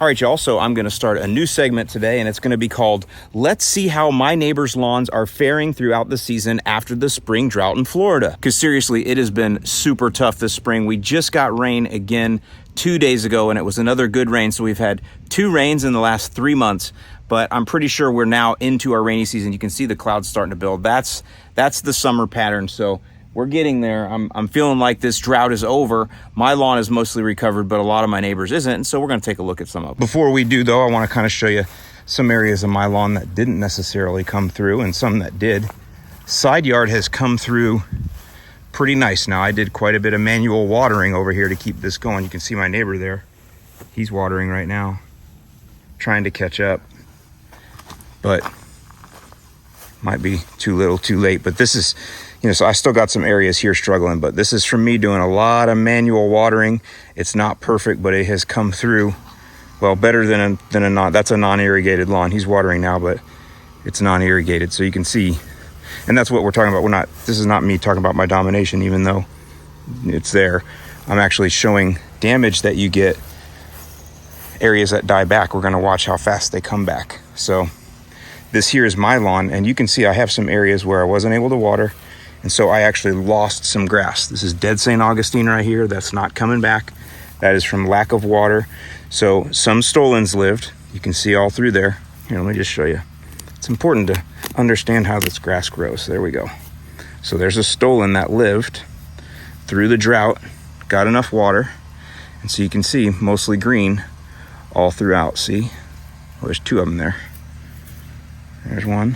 All right, y'all, so I'm going to start a new segment today, and it's going to be called Let's See How My Neighbors' Lawns Are Faring Throughout the Season After the Spring Drought in Florida. Because seriously, it has been super tough this spring. We just got rain again 2 days ago, and it was another good rain. So we've had 2 rains in the last 3 months, but I'm pretty sure we're now into our rainy season. You can see the clouds starting to build. That's the summer pattern. So we're getting there. I'm feeling like this drought is over. My lawn is mostly recovered, but a lot of my neighbors isn't. And so we're going to take a look at some of them. Before we do, though, I want to kind of show you some areas of my lawn that didn't necessarily come through and some that did. Side yard has come through pretty nice now. I did quite a bit of manual watering over here to keep this going. You can see my neighbor there. He's watering right now, trying to catch up, but might be too little, too late. But this is, so I still got some areas here struggling, but this is from me doing a lot of manual watering. It's not perfect, but it has come through, well, better than a non. That's a non-irrigated lawn. He's watering now, but it's non-irrigated. So you can see, and that's what we're talking about. This is not me talking about my domination, even though it's there. I'm actually showing damage that you get, areas that die back. We're going to watch how fast they come back. So this here is my lawn, and you can see I have some areas where I wasn't able to water. And so I actually lost some grass. This is dead St. Augustine right here. That's not coming back. That is from lack of water. So some stolons lived. You can see all through there. Here, let me just show you. It's important to understand how this grass grows. There we go. So there's a stolon that lived through the drought, got enough water. And so you can see mostly green all throughout. See? Well, there's 2 of them there. There's one.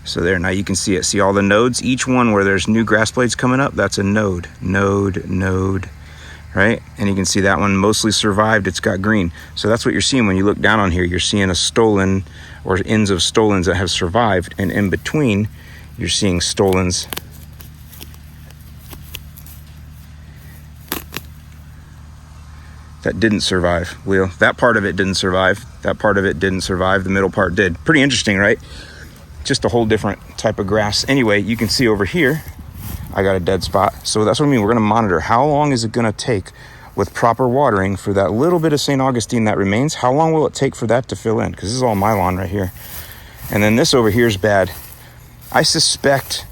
So there, now you can see it. See all the nodes? Each one where there's new grass blades coming up, that's a node, right? And you can see that one mostly survived. It's got green. So that's what you're seeing when you look down on here. You're seeing a stolon or ends of stolons that have survived. And in between, you're seeing stolons that didn't survive. Well, that part of it didn't survive. That part of it didn't survive. The middle part did. Pretty interesting, right? Just a whole different type of grass. Anyway, you can see over here, I got a dead spot. So that's what I mean. We're going to monitor how long is it going to take with proper watering for that little bit of St. Augustine that remains. How long will it take for that to fill in? Because this is all my lawn right here. And then this over here is bad. I suspect,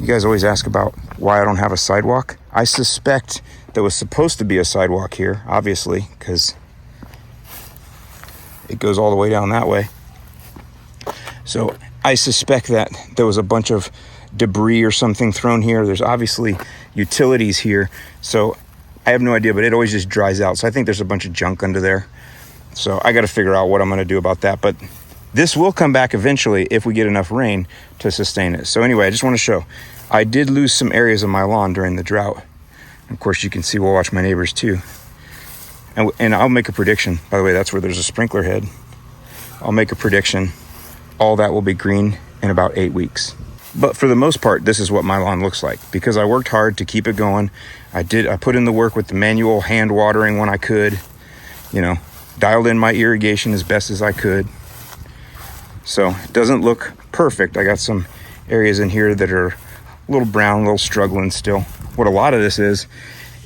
you guys always ask about why I don't have a sidewalk. I suspect there was supposed to be a sidewalk here, obviously, because it goes all the way down that way. So I suspect that there was a bunch of debris or something thrown here. There's obviously utilities here. So I have no idea, but it always just dries out. So I think there's a bunch of junk under there. So I got to figure out what I'm going to do about that. But this will come back eventually if we get enough rain to sustain it. So anyway, I just want to show, I did lose some areas of my lawn during the drought. Of course, you can see, we'll watch my neighbors too. And I'll make a prediction. By the way, that's where there's a sprinkler head. I'll make a prediction. All that will be green in about 8 weeks. But for the most part, this is what my lawn looks like, because I worked hard to keep it going. I put in the work with the manual hand watering when I could, dialed in my irrigation as best as I could. So it doesn't look perfect. I got some areas in here that are a little brown, a little struggling still. What a lot of this is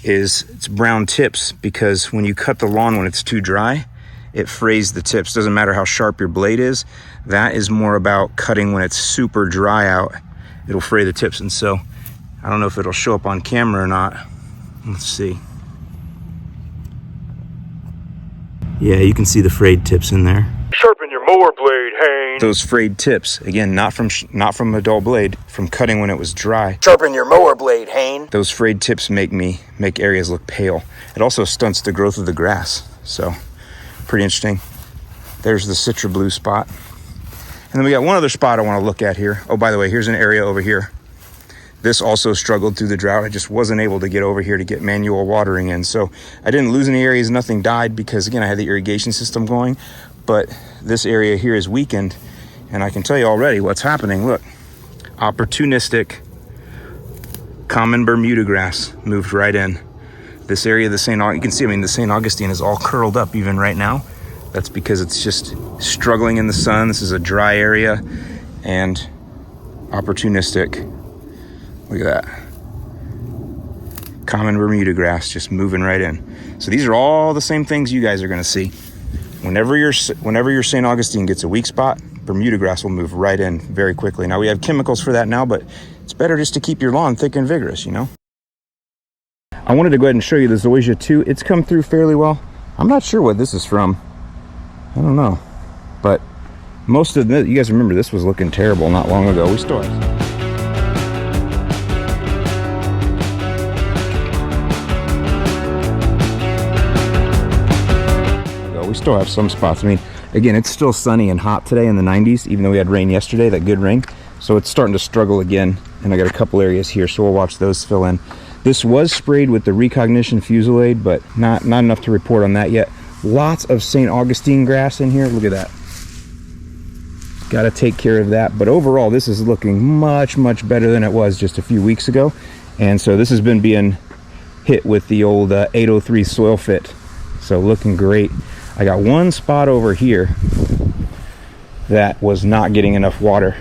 it's brown tips, because when you cut the lawn when it's too dry, it frays the tips. Doesn't matter how sharp your blade is. That is more about cutting when it's super dry out. It'll fray the tips. And so I don't know if it'll show up on camera or not. Let's see. Yeah, you can see the frayed tips in there. Sharpen your mower blade, Hayne. Those frayed tips, again, not from a dull blade, from cutting when it was dry. Sharpen your mower blade, Hayne. Those frayed tips make areas look pale. It also stunts the growth of the grass. So pretty interesting. There's the CitraBlue spot. And then we got one other spot I want to look at here. Oh, by the way, here's an area over here. This also struggled through the drought. I just wasn't able to get over here to get manual watering in. So I didn't lose any areas. Nothing died because, again, I had the irrigation system going. But this area here is weakened. And I can tell you already what's happening. Look, opportunistic common Bermuda grass moved right in. This area of the you can see, the St. Augustine is all curled up even right now. That's because it's just struggling in the sun. This is a dry area, and opportunistic. Look at that. Common Bermuda grass just moving right in. So these are all the same things you guys are going to see. whenever your St. Augustine gets a weak spot, Bermuda grass will move right in very quickly. Now we have chemicals for that now, but it's better just to keep your lawn thick and vigorous, you know? I wanted to go ahead and show you the zoysia too. It's come through fairly well. I'm not sure what this is from. I don't know. But most of the, you guys remember this was looking terrible not long ago. We still have some. We still have some spots. I mean, again, it's still sunny and hot today in the 90s, even though we had rain yesterday, that good rain. So it's starting to struggle again. And I got a couple areas here, so we'll watch those fill in. This was sprayed with the Recognition Fusilade, but not enough to report on that yet. Lots of St. Augustine grass in here. Look at that. Got to take care of that. But overall, this is looking much, much better than it was just a few weeks ago. And so this has been being hit with the old 803 soil fit. So looking great. I got one spot over here that was not getting enough water,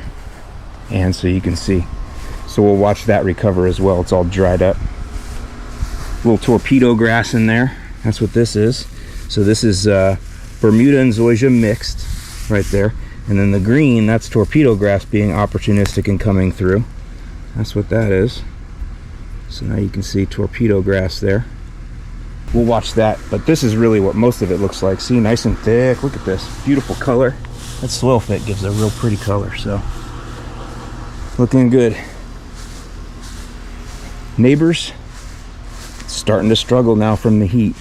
and so you can see. So we'll watch that recover as well. It's all dried up. Little torpedo grass in there. That's what this is. So this is Bermuda and zoysia mixed right there. And then the green, that's torpedo grass being opportunistic and coming through. That's what that is. So now you can see torpedo grass there. We'll watch that, but this is really what most of it looks like. See, nice and thick. Look at this beautiful color. That soil fit gives a real pretty color, so looking good. Neighbors starting to struggle now from the heat,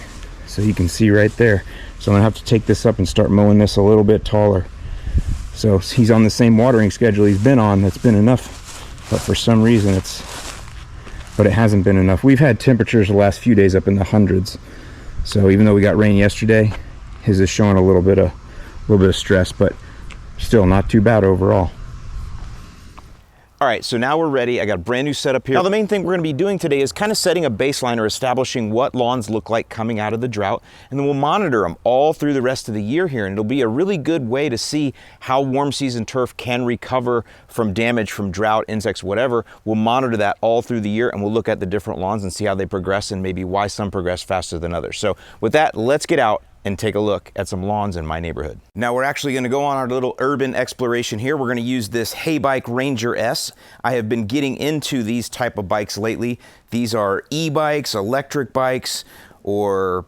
so you can see right there. So I'm gonna have to take this up and start mowing this a little bit taller. So he's on the same watering schedule he's been on. That's been enough, but for some reason it hasn't been enough. We've had temperatures the last few days up in the hundreds. So even though we got rain yesterday, his is showing a little bit of stress, but still not too bad overall. All right, so now we're ready. I got a brand new setup here. Now the main thing we're gonna be doing today is kind of setting a baseline or establishing what lawns look like coming out of the drought, and then we'll monitor them all through the rest of the year here, and it'll be a really good way to see how warm season turf can recover from damage from drought, insects, whatever. We'll monitor that all through the year, and we'll look at the different lawns and see how they progress and maybe why some progress faster than others. So with that, let's get out and take a look at some lawns in my neighborhood. Now we're actually gonna go on our little urban exploration here. We're gonna use this Heybike Ranger S. I have been getting into these type of bikes lately. These are e-bikes, electric bikes, or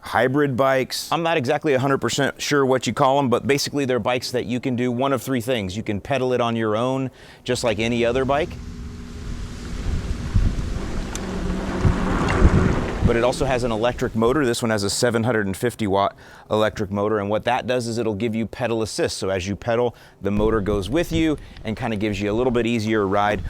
hybrid bikes. I'm not exactly 100% sure what you call them, but basically they're bikes that you can do one of three things. You can pedal it on your own, just like any other bike. But it also has an electric motor. This one has a 750 watt electric motor, and what that does is it'll give you pedal assist. So as you pedal, the motor goes with you and kind of gives you a little bit easier ride.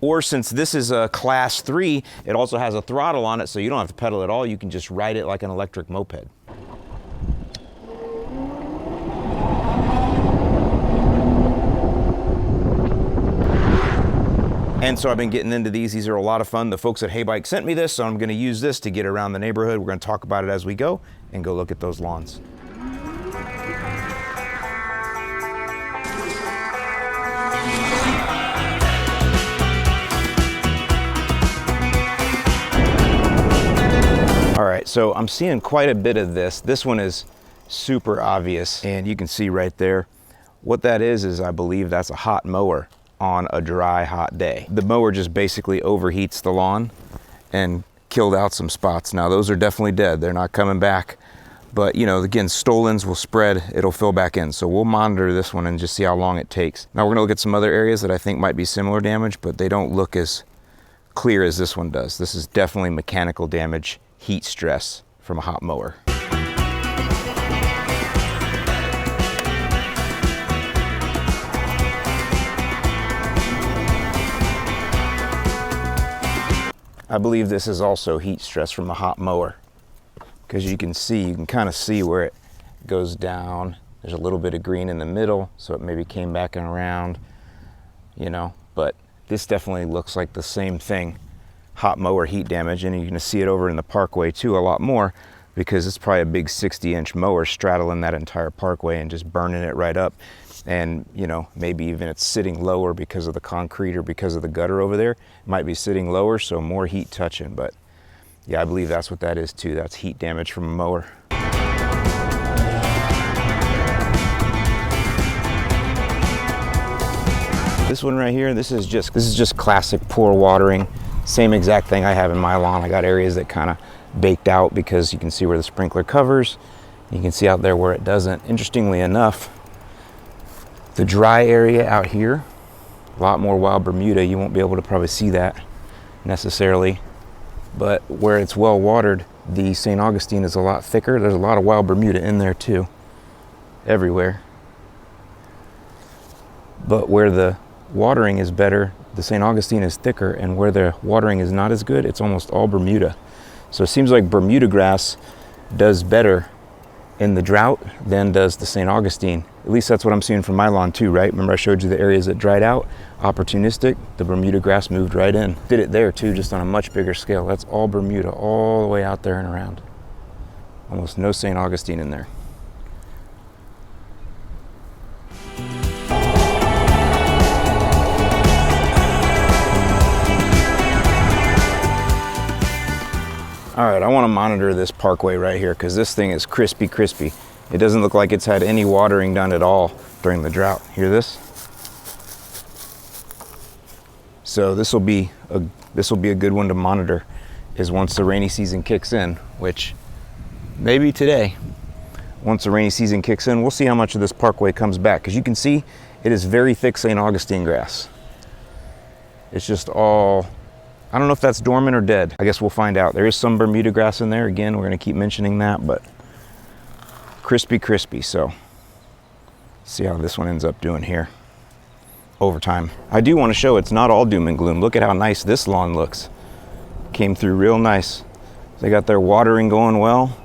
Or since this is a class 3, it also has a throttle on it, so you don't have to pedal at all. You can just ride it like an electric moped. And so I've been getting into these. These are a lot of fun. The folks at Heybike sent me this, so I'm gonna use this to get around the neighborhood. We're gonna talk about it as we go and go look at those lawns. All right, so I'm seeing quite a bit of this. This one is super obvious, and you can see right there. What that is I believe that's a hot mower on a dry, hot day. The mower just basically overheats the lawn and killed out some spots. Now those are definitely dead. They're not coming back. But you know, again, stolons will spread, it'll fill back in. So we'll monitor this one and just see how long it takes. Now we're gonna look at some other areas that I think might be similar damage, but they don't look as clear as this one does. This is definitely mechanical damage, heat stress from a hot mower. I believe this is also heat stress from a hot mower, because you can kind of see where it goes down. There's a little bit of green in the middle, so it maybe came back and around, you know, but this definitely looks like the same thing. Hot mower heat damage, and you're gonna see it over in the parkway too a lot more. because it's probably a big 60-inch mower straddling that entire parkway and just burning it right up. And, you know, maybe even it's sitting lower because of the concrete or because of the gutter over there. It might be sitting lower, so more heat touching. But yeah, I believe that's what that is too. That's heat damage from a mower. This one right here, this is just classic poor watering. Same exact thing I have in my lawn. I got areas that kind of baked out because you can see where the sprinkler covers. You can see out there where it doesn't. Interestingly enough, the dry area out here, a lot more wild Bermuda. You won't be able to probably see that necessarily, but where it's well watered, the St. Augustine is a lot thicker. There's a lot of wild Bermuda in there too, everywhere. But where the watering is better, the St. Augustine is thicker, and where the watering is not as good, it's almost all Bermuda. So it seems like Bermuda grass does better in the drought than does the St. Augustine. At least that's what I'm seeing from my lawn too, right? Remember I showed you the areas that dried out, opportunistic, the Bermuda grass moved right in. Did it there too, just on a much bigger scale. That's all Bermuda, all the way out there and around. Almost no St. Augustine in there. All right, I want to monitor this parkway right here because this thing is crispy. It doesn't look like it's had any watering done at all during the drought. Hear this? So this will be a good one to monitor, is once the rainy season kicks in, which maybe today. Once the rainy season kicks in, we'll see how much of this parkway comes back, because you can see it is very thick St. Augustine grass. It's just all, I don't know if that's dormant or dead. I guess we'll find out. There is some Bermuda grass in there. Again, we're gonna keep mentioning that, but crispy. So see how this one ends up doing here over time. I do want to show it's not all doom and gloom. Look at how nice this lawn looks. Came through real nice. They got their watering going well.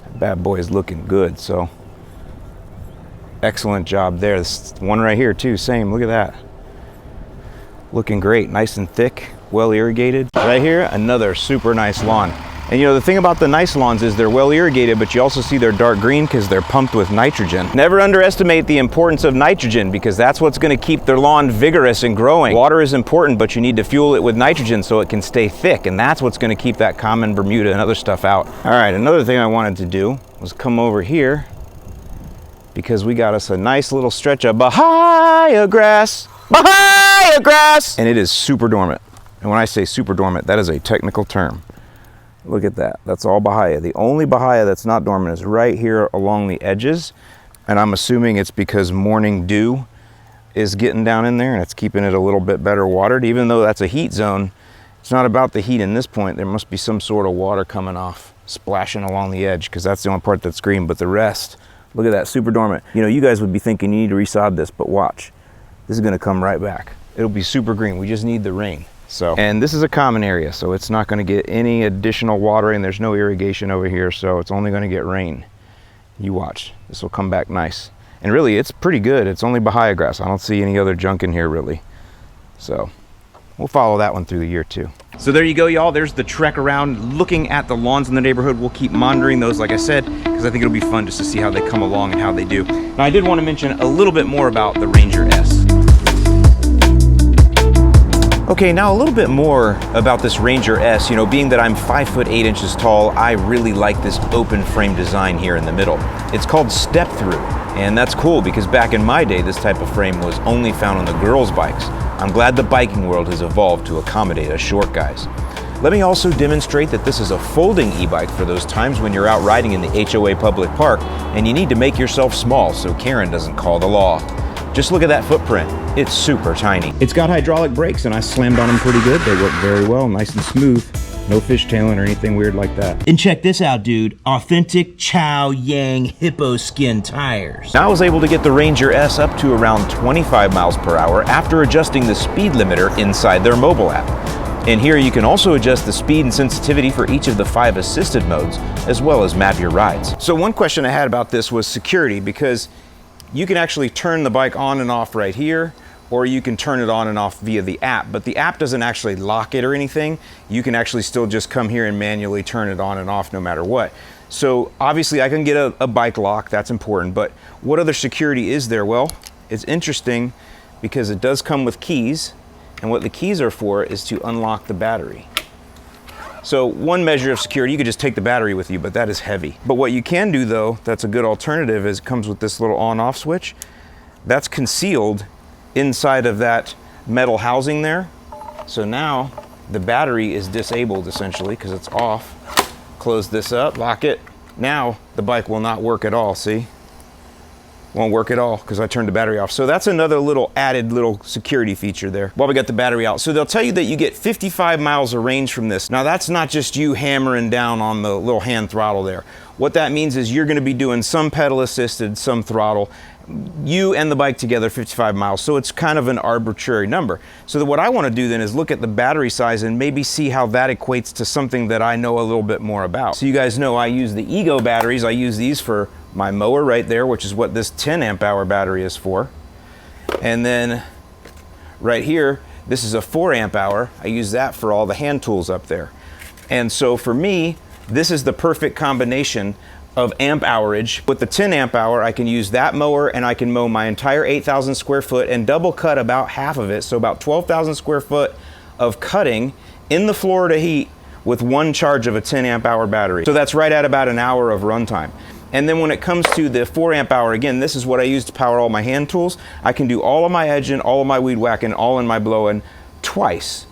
That bad boy is looking good. So excellent job there. This one right here too, same. Look at that. Looking great, nice and thick, well irrigated. Right here, another super nice lawn. And you know, the thing about the nice lawns is they're well irrigated, but you also see they're dark green because they're pumped with nitrogen. Never underestimate the importance of nitrogen, because that's what's going to keep their lawn vigorous and growing. Water is important, but you need to fuel it with nitrogen so it can stay thick, and that's what's going to keep that common Bermuda and other stuff out. All right, another thing I wanted to do was come over here because we got us a nice little stretch of Bahia grass. Bahia grass! And it is super dormant. And when I say super dormant, that is a technical term. Look at that. That's all Bahia. The only Bahia that's not dormant is right here along the edges. And I'm assuming it's because morning dew is getting down in there and it's keeping it a little bit better watered. Even though that's a heat zone, it's not about the heat in this point. There must be some sort of water coming off, splashing along the edge, because that's the only part that's green. But the rest, look at that, super dormant. You know, you guys would be thinking you need to resod this, but watch. This is gonna come right back. It'll be super green. We just need the rain. So, and this is a common area, so it's not gonna get any additional watering. There's no irrigation over here, so it's only gonna get rain. You watch, this will come back nice. And really, it's pretty good. It's only Bahia grass. I don't see any other junk in here, really. So, we'll follow that one through the year too. So there you go, y'all. There's the trek around looking at the lawns in the neighborhood. We'll keep monitoring those, like I said, because I think it'll be fun just to see how they come along and how they do. Now, I did want to mention a little bit more about the Ranger S. Okay, now a little bit more about this Ranger S. You know, being that I'm 5'8" tall, I really like this open frame design here in the middle. It's called step through, and that's cool because back in my day, this type of frame was only found on the girls' bikes. I'm glad the biking world has evolved to accommodate us short guys. Let me also demonstrate that this is a folding e-bike for those times when you're out riding in the HOA public park and you need to make yourself small so Karen doesn't call the law. Just look at that footprint. It's super tiny. It's got hydraulic brakes and I slammed on them pretty good. They work very well, nice and smooth. No fishtailing or anything weird like that. And check this out, dude. Authentic Chow Yang hippo skin tires. Now I was able to get the Ranger S up to around 25 miles per hour after adjusting the speed limiter inside their mobile app. And here you can also adjust the speed and sensitivity for each of the 5 assisted modes, as well as map your rides. So one question I had about this was security, because you can actually turn the bike on and off right here, or you can turn it on and off via the app, but the app doesn't actually lock it or anything. You can actually still just come here and manually turn it on and off no matter what. So obviously I can get a bike lock, that's important, but what other security is there? Well, it's interesting because it does come with keys, and what the keys are for is to unlock the battery. So one measure of security, you could just take the battery with you, but that is heavy. But what you can do though, that's a good alternative, is it comes with this little on-off switch. That's concealed inside of that metal housing there. So now the battery is disabled essentially because it's off. Close this up, lock it. Now the bike will not work at all, see? Won't work at all because I turned the battery off. So that's another little added little security feature there while we got the battery out. So they'll tell you that you get 55 miles of range from this. Now that's not just you hammering down on the little hand throttle there. What that means is you're gonna be doing some pedal assisted, some throttle. You and the bike together 55 miles, so it's kind of an arbitrary number. So what I want to do then is look at the battery size and maybe see how that equates to something that I know a little bit more about. So you guys know I use the Ego batteries. I use these for my mower right there, which is what this 10 amp hour battery is for. And then right here, this is a 4 amp hour. I use that for all the hand tools up there. And so for me, this is the perfect combination of amp hourage. With the 10 amp hour, I can use that mower and I can mow my entire 8,000 square foot and double cut about half of it. So about 12,000 square foot of cutting in the Florida heat with one charge of a 10 amp hour battery. So that's right at about an hour of runtime. And then when it comes to the 4 amp hour, again, this is what I use to power all my hand tools. I can do all of my edging, all of my weed whacking, all in my blowing twice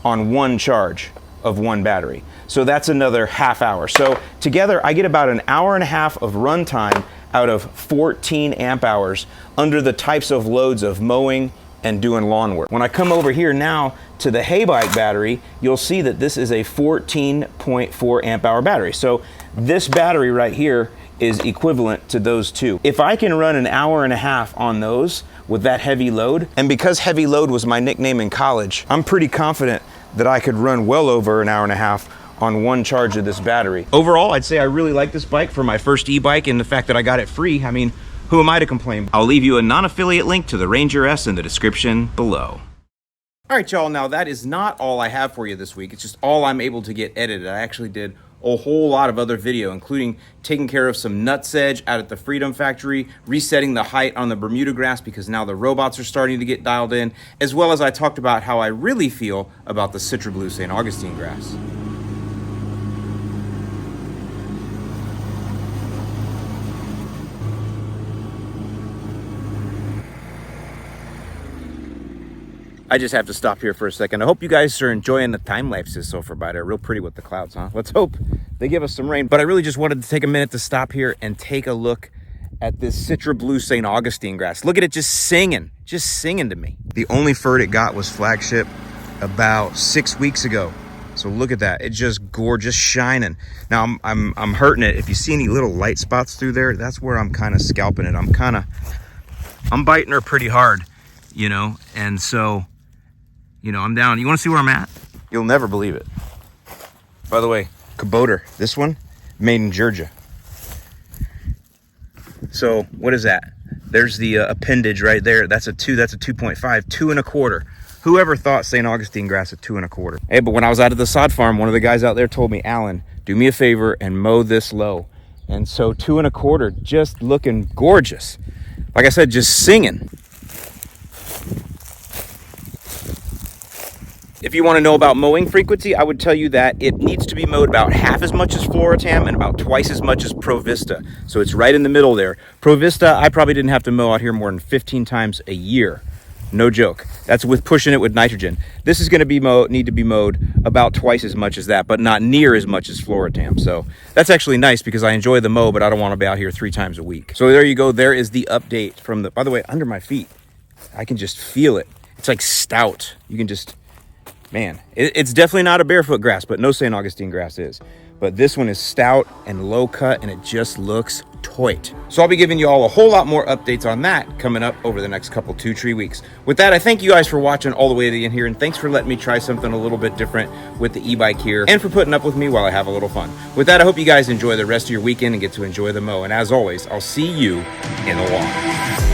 on one charge of one battery. So that's another half hour. So together I get about an hour and a half of runtime out of 14 amp hours under the types of loads of mowing and doing lawn work. When I come over here now to the Heybike battery, you'll see that this is a 14.4 amp hour battery. So this battery right here is equivalent to those two. If I can run an hour and a half on those with that heavy load, and because heavy load was my nickname in college, I'm pretty confident that I could run well over an hour and a half on one charge of this battery. Overall, I'd say I really like this bike for my first e-bike, and the fact that I got it free, I mean, who am I to complain? I'll leave you a non-affiliate link to the Ranger S in the description below. All right, y'all, now that is not all I have for you this week. It's just all I'm able to get edited. I actually did a whole lot of other video, including taking care of some nuts edge out at the Freedom Factory, resetting the height on the Bermuda grass because now the robots are starting to get dialed in, as well as I talked about how I really feel about the CitraBlue St. Augustine grass. I just have to stop here for a second. I hope you guys are enjoying the time lapses so far by there. Real pretty with the clouds, huh? Let's hope they give us some rain. But I really just wanted to take a minute to stop here and take a look at this CitraBlue St. Augustine grass. Look at it just singing to me. The only fur it got was flagship about 6 weeks ago. So look at that. It's just gorgeous, shining. Now I'm hurting it. If you see any little light spots through there, that's where I'm kind of scalping it. I'm biting her pretty hard, you know, and so, you know, I'm down. You want to see where I'm at? You'll never believe it. By the way, Kubota, this one, made in Georgia. So what is that? There's the appendage right there. That's a 2.5, 2.25. Whoever thought St. Augustine grass at 2.25? Hey, but when I was out at the sod farm, one of the guys out there told me, Alan, do me a favor and mow this low. And so 2.25, just looking gorgeous. Like I said, just singing. If you want to know about mowing frequency, I would tell you that it needs to be mowed about half as much as Floratam and about twice as much as Provista. So it's right in the middle there. Provista, I probably didn't have to mow out here more than 15 times a year. No joke. That's with pushing it with nitrogen. This is going to need to be mowed about twice as much as that, but not near as much as Floratam. So that's actually nice because I enjoy the mow, but I don't want to be out here 3 times a week. So there you go. There is the update from the, by the way, under my feet. I can just feel it. It's like stout. You can just, man, it's definitely not a barefoot grass, but no St. Augustine grass is. But this one is stout and low cut, and it just looks toit. So I'll be giving you all a whole lot more updates on that coming up over the next couple 2-3 weeks. With that, I thank you guys for watching all the way to the end here, and thanks for letting me try something a little bit different with the e-bike here, and for putting up with me while I have a little fun. With that, I hope you guys enjoy the rest of your weekend and get to enjoy the mow. And as always, I'll see you in the lawn.